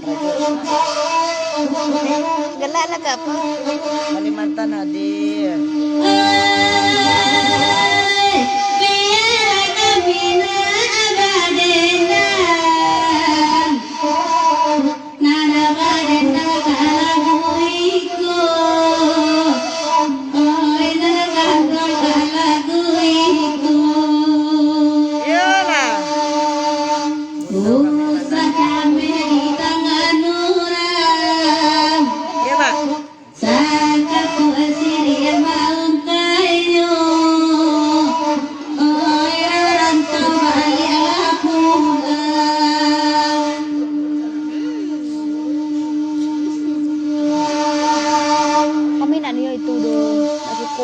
Gala na ka pa. Kalimantan hadir. Kami na niyo ito do. Ako ko.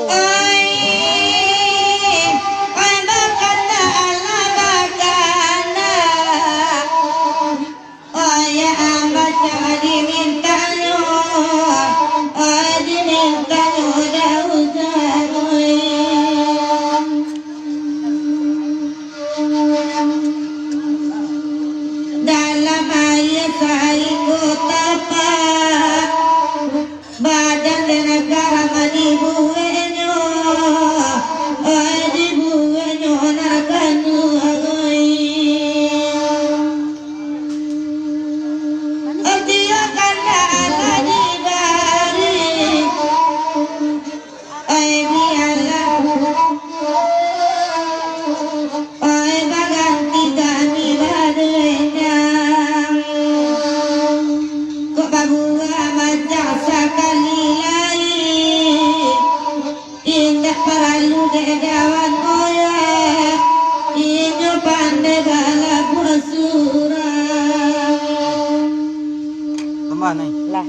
Kemana? Lah.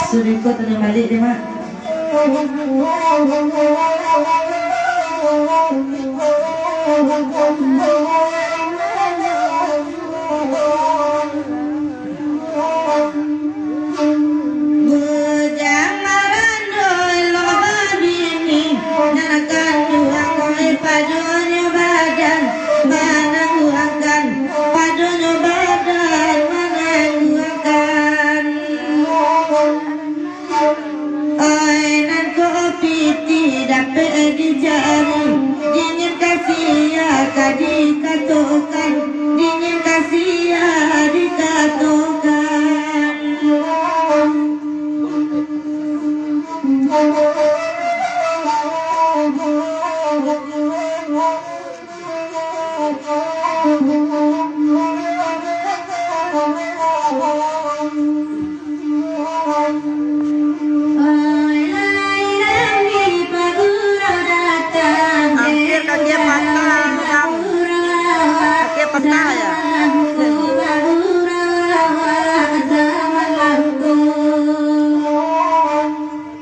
Suriko tanya balik deh mak. Patah ya.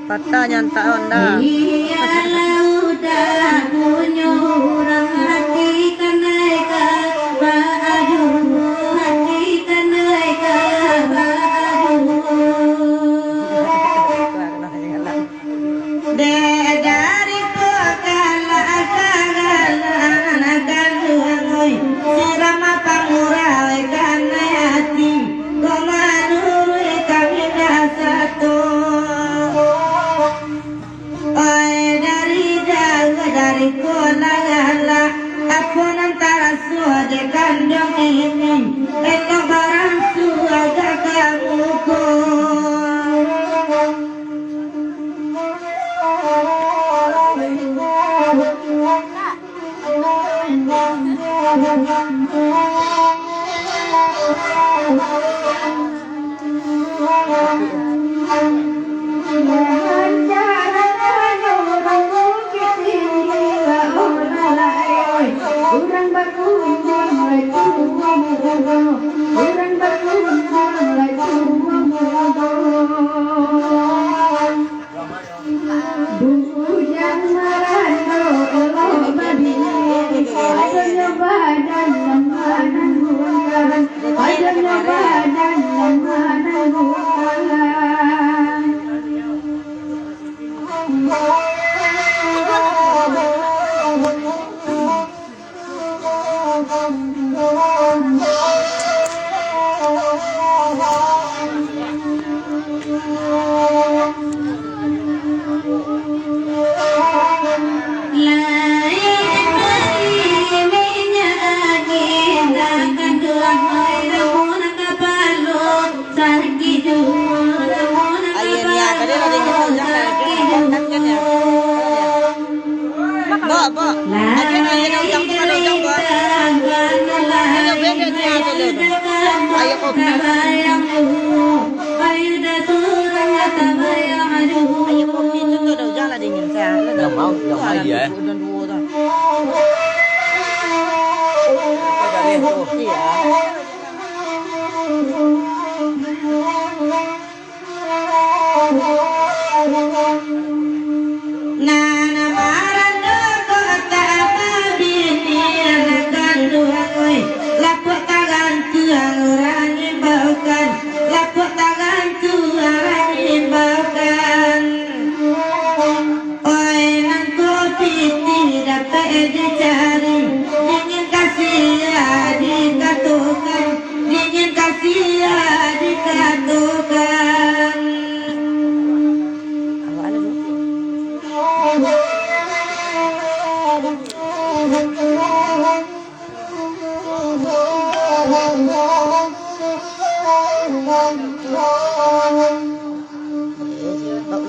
Patah nyantak onda. Pak. Aja na yan ang jang po. Ano beda niya to leo. Ayo ko. Ayo ko dito to daw jala din yan sa. Yang mau ya. Udan dua dah. Kita lihat tuh. Iya. Nana marando kota abini anak duhoi lapuk tangan tuang orang imbaukan lapuk tangan tuang orang imbaukan oi nang kopi tidak dicari ingin kasih ya dikatukan ingin kasih ya dikatukan.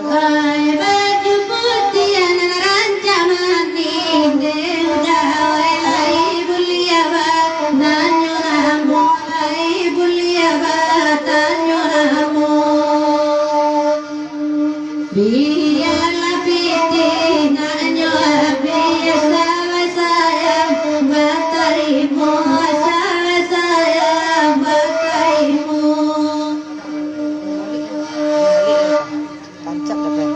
Hai baju putih anak rancang mati dewai lai buliaba nanyo namu lai buliaba tanyo namu biarlah piti nanyo biasa sayang batarimu sayang batarimu. Tancap dah.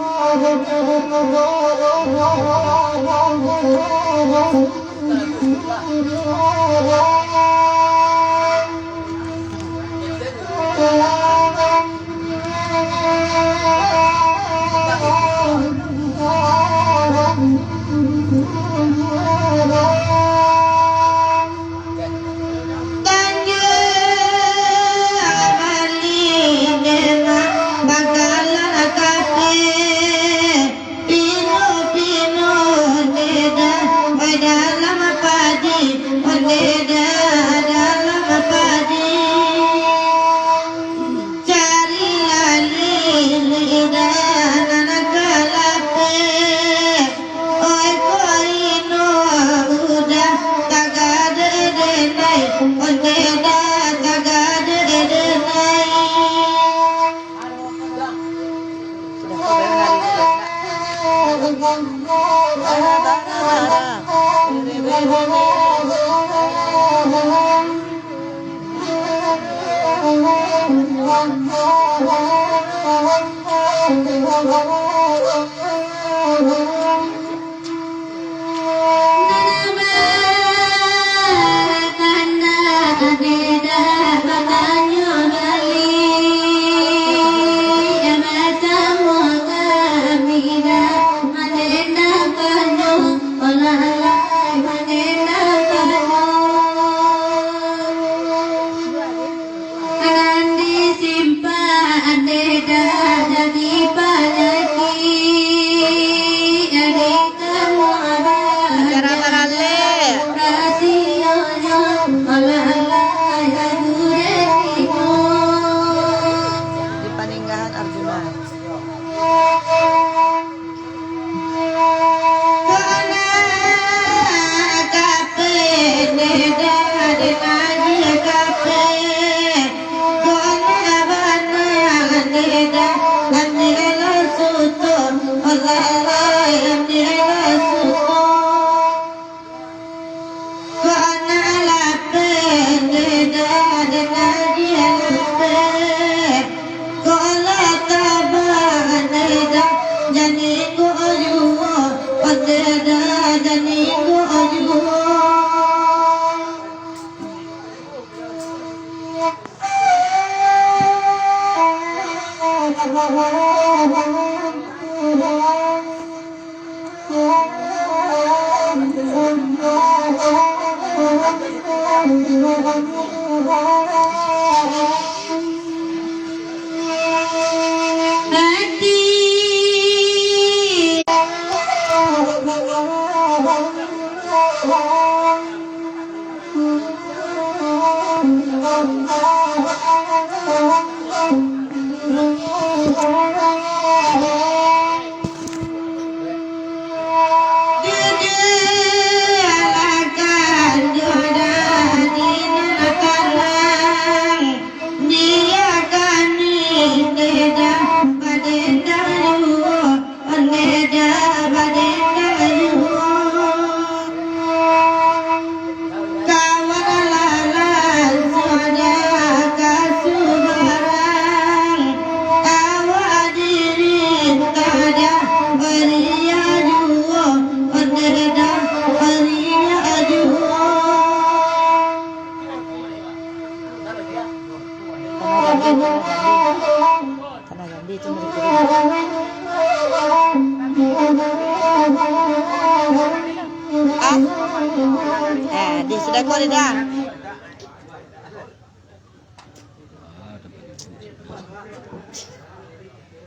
Dia sudah kau dah.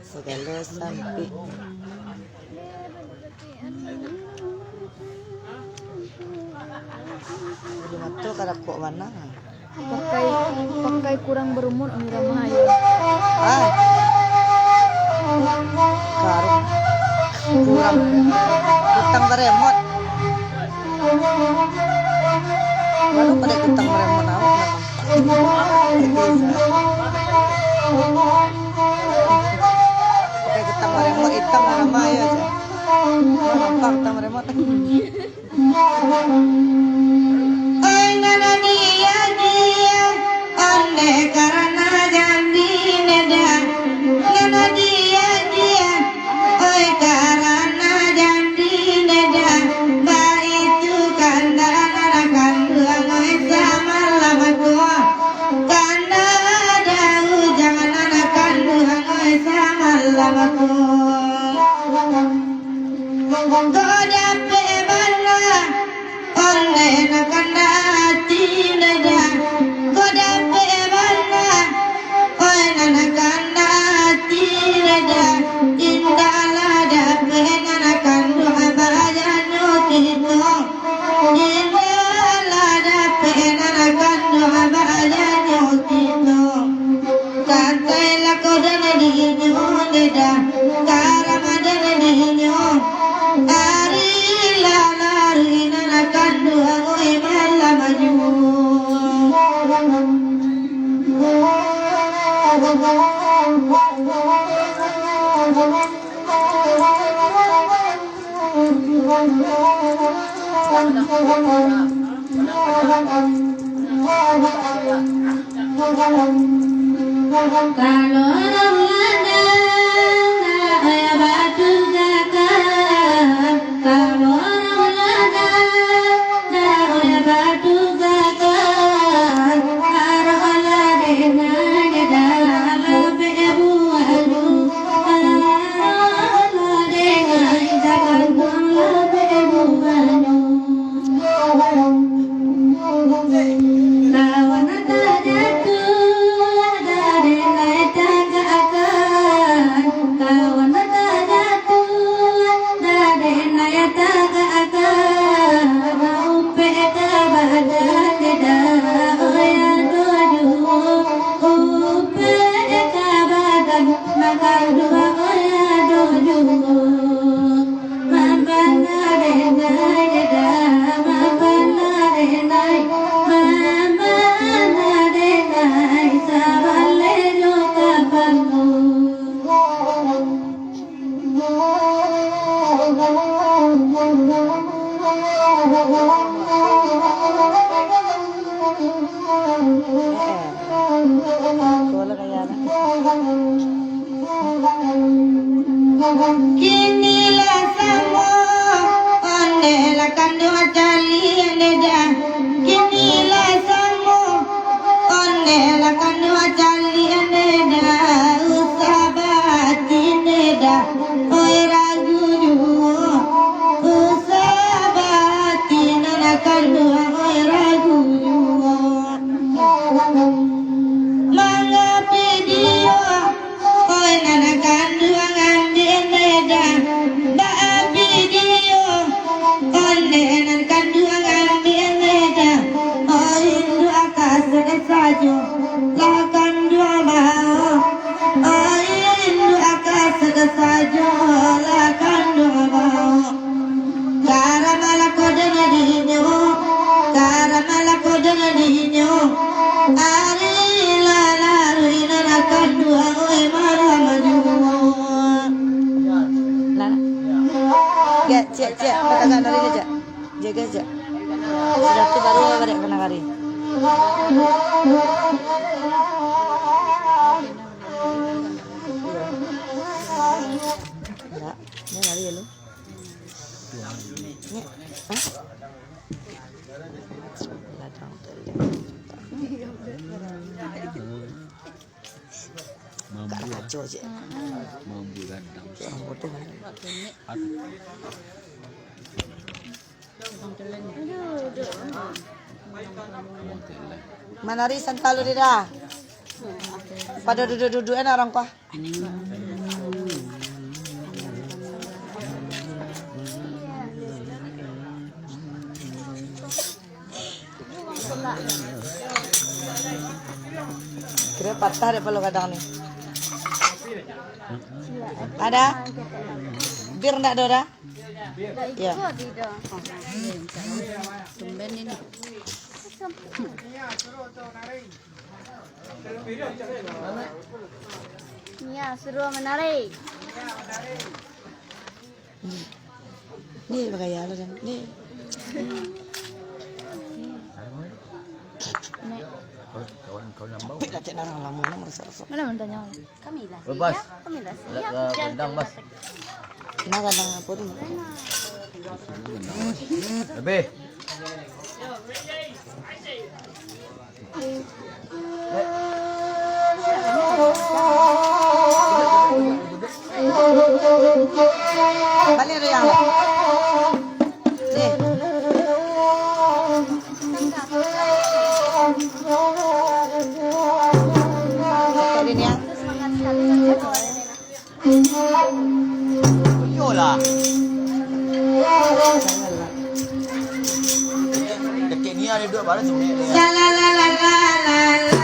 Segala sampai. Di mata kada kok mana? Pakai kurang berumur ini Ramayo. Ah. Karung. Kurang. Kutang beremot. Baru pada kutang beremot awak pakai kutang beremot hitam Ramayo aja. Nampak kutang beremot. Oi nana dia onde karena jambi neda nana dia oi karena jambi neda ba itu kanda nana kandung oi sama lama tua kanda dahu jangan nana kandung oi sama lama tua goda pebana onde nakanda tineda goda pebana oi nakanda tineda indala da pena kandu abaja nyokito indala da pena kandu abaja nyokito kantai la kodana dinyo neda karamadana dinyo ari la na kandu oi malamaju Kalau orang ladang ayah batu gagah, kalau orang ladang ayah batu gagah, arah olah dengan dalam bebuanu, arah dengan dalam bebuanu. Lawan ada jatuh dari ledang akan kawan ada jatuh dari ledang akan umpe kebadan tidak oya doju umpe kebadan maka dua oya doju mambana denai tidak mambana denai mambana denai sabale joka bangu Kinilah semua onde la kandu acali neda kinilah semua onde la kandu acali neda usabati neda oi ragu usabati nana kandu oi ragu manga video oi nana kandu ngandi neda ba video onde nan kandu ngandi neda oi ndu akas sajo la kandu ma oi ndu akas sajo la kandu ma karamala kodana dinyo ari la la ruina na kandu oi maramaju cek katakan dari aja jaga aja sudah tu baru balik kena kari enggak ini lari ya lu ini hah Mampu kacau aja mampu gantang. foto kan Aduh. Manarisan talo dira. Pada duduk-duduk orang kau. Kira patah deh kalau kadang ni. Ada? Bir nak ada? Ya. Tumben ini. Ya, suruh menarik. Ni bagaya lo dan ni. Kau nak bau? Tidak cek narang lama nak merasa. Mana mentanya? Bebas. Siap. Gendang bas. Nak kadang apa tu? Lebih. Balik tu yang. Ni. Tadi ni yang. Yolah. Dekat ni ada dua baru sebenarnya. La la la la la la la.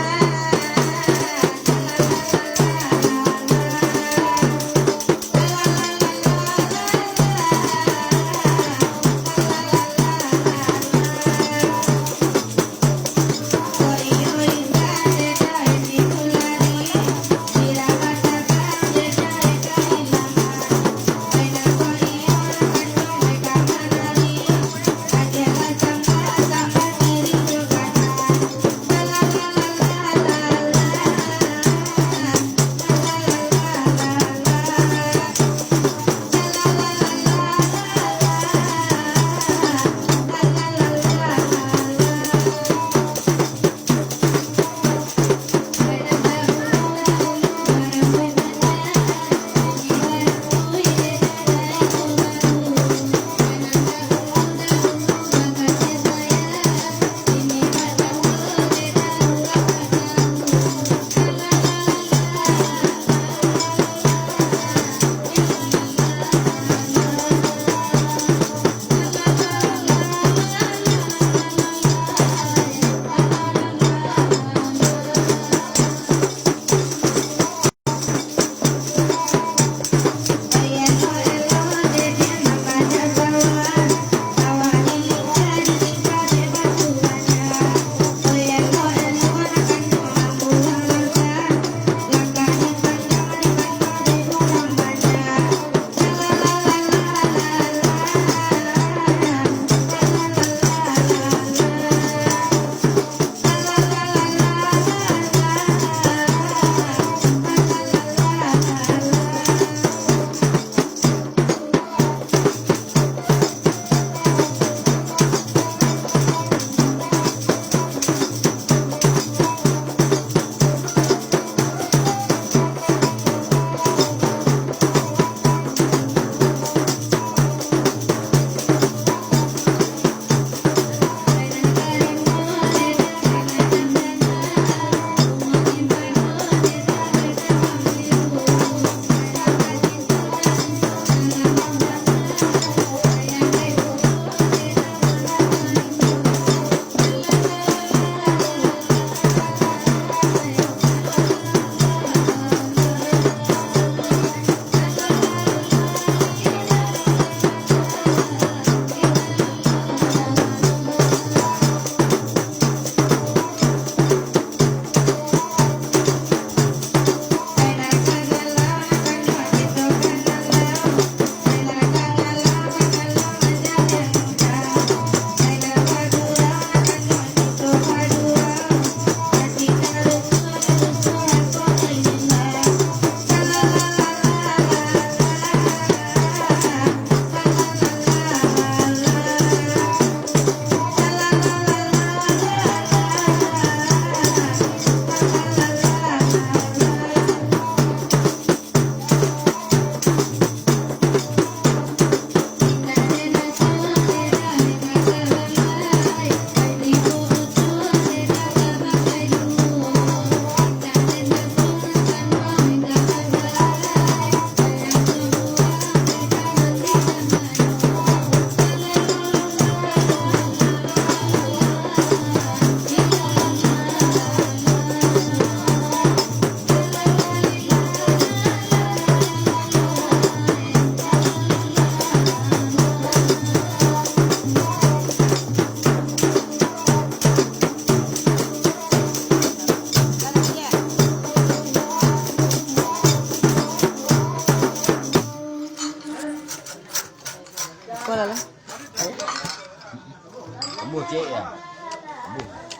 Tembuh cik ya.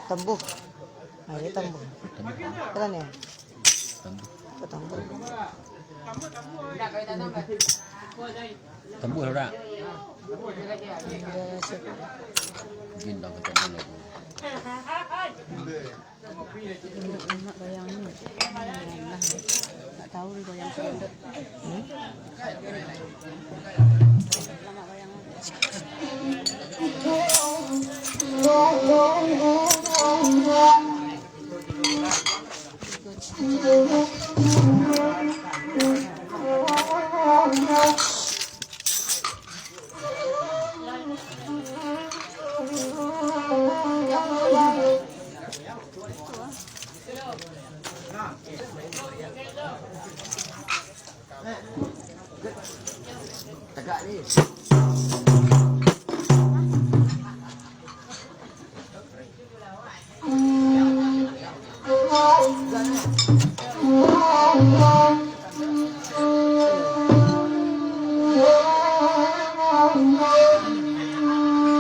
Tembuh. Nah, ini tembuh. Keren ya? Tembuh. Tembuh. Tembuh ora. Mungkin dah ketemu lagi. Emak bayang ni. Tak tahu dia bayang sendok. Lama bayang. Tegak ni.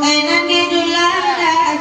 Kainan dijulang dan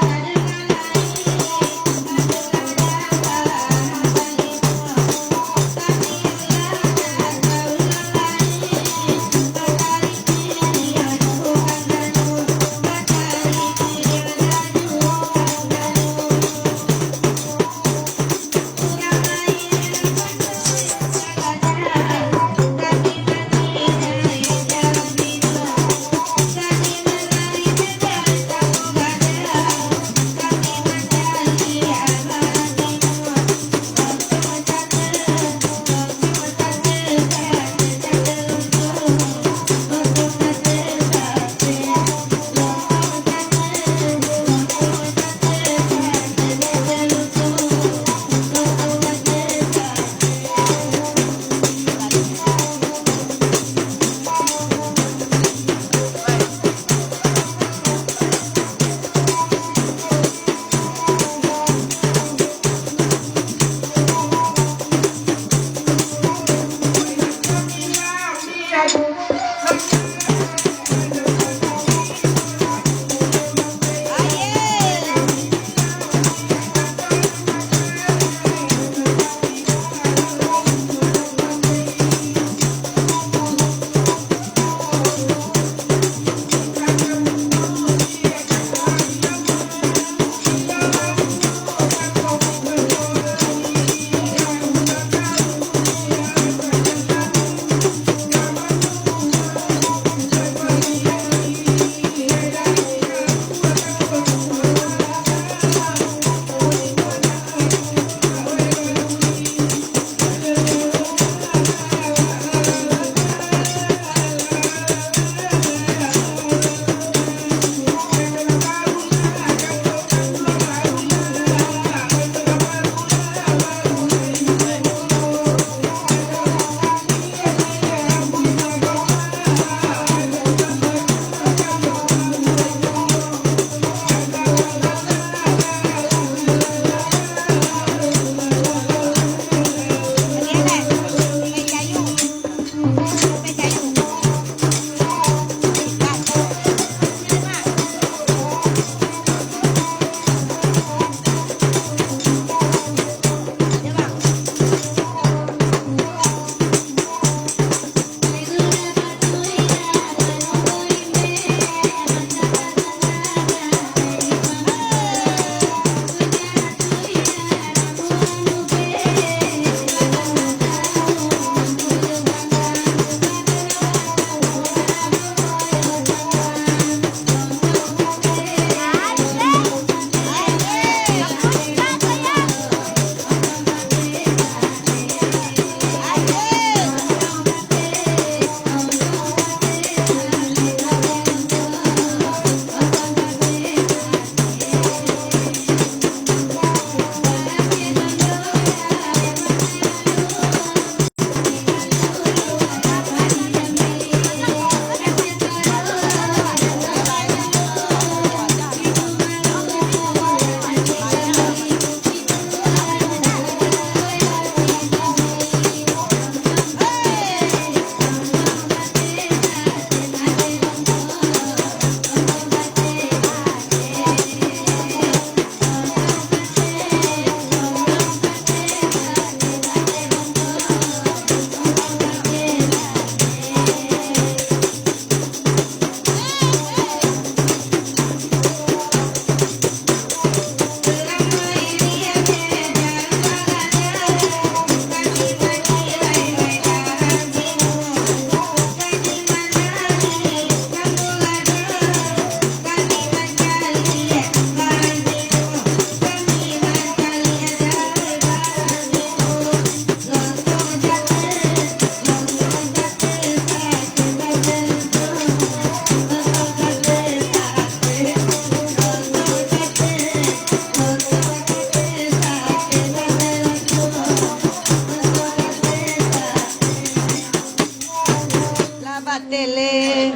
Patele.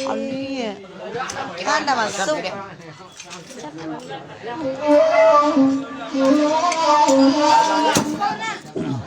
Ali. Anda masuk.